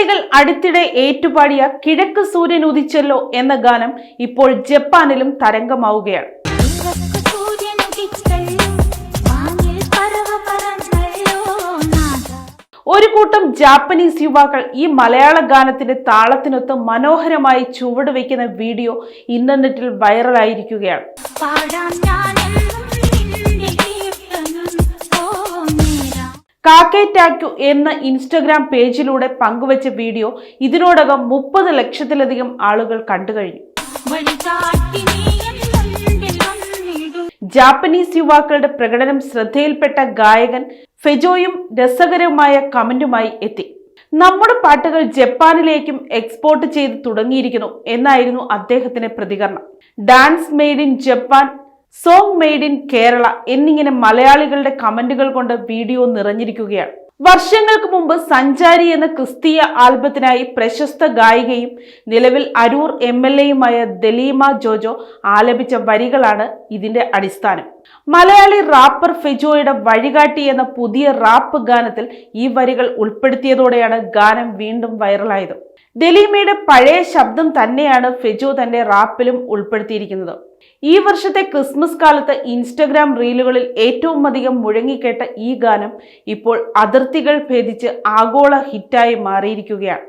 മലയാളികൾ അടുത്തിടെ ഏറ്റുപാടിയ കിഴക്ക് സൂര്യൻ ഉദിച്ചല്ലോ എന്ന ഗാനം ഇപ്പോൾ ജപ്പാനിലും തരംഗമാവുകയാണ്. ഒരു കൂട്ടം ജാപ്പനീസ് യുവാക്കൾ ഈ മലയാള ഗാനത്തിന്റെ താളത്തിനൊത്ത് മനോഹരമായി ചുവടുവെക്കുന്ന വീഡിയോ ഇന്റർനെറ്റിൽ വൈറലായിരിക്കുകയാണ്. കാക്കേ ടാക്യു എന്ന ഇൻസ്റ്റഗ്രാം പേജിലൂടെ പങ്കുവച്ച വീഡിയോ ഇതിനോടകം 30 ലക്ഷത്തിലധികം ആളുകൾ കണ്ടുകഴിഞ്ഞു. ജാപ്പനീസ് യുവാക്കളുടെ പ്രകടനം ശ്രദ്ധയിൽപ്പെട്ട ഗായകൻ ഫെജോയും രസകരമായ കമന്റുമായി എത്തി. നമ്മുടെ പാട്ടുകൾ ജപ്പാനിലേക്കും എക്സ്പോർട്ട് ചെയ്ത് തുടങ്ങിയിരിക്കുന്നു എന്നായിരുന്നു അദ്ദേഹത്തിന്റെ പ്രതികരണം. Dance made in Japan, song made in Kerala എന്നിങ്ങനെ മലയാളികളുടെ കമന്റുകൾ കൊണ്ട് വീഡിയോ നിറഞ്ഞിരിക്കുകയാണ്. വർഷങ്ങൾക്ക് മുമ്പ് സഞ്ചാരി എന്ന ക്രിസ്തീയ ആൽബത്തിനായി പ്രശസ്ത ഗായികയും നിലവിൽ അരൂർ MLAയുമായ ദലീമ ജോജോ ആലപിച്ച വരികളാണ് ഇതിന്റെ അടിസ്ഥാനം. മലയാളി റാപ്പർ ഫെജോയുടെ വഴികാട്ടി എന്ന പുതിയ റാപ്പ് ഗാനത്തിൽ ഈ വരികൾ ഉൾപ്പെടുത്തിയതോടെയാണ് ഗാനം വീണ്ടും വൈറലായത്. ദലീമയുടെ പഴയ ശബ്ദം തന്നെയാണ് ഫെജോ തന്റെ റാപ്പിലും ഉൾപ്പെടുത്തിയിരിക്കുന്നത്. ഈ വർഷത്തെ ക്രിസ്മസ് കാലത്ത് ഇൻസ്റ്റഗ്രാം റീലുകളിൽ ഏറ്റവും അധികം മുഴങ്ങിക്കേട്ട ഈ ഗാനം ഇപ്പോൾ അതിർത്തികൾ ഭേദിച്ച് ആഗോള ഹിറ്റായി മാറിയിരിക്കുകയാണ്.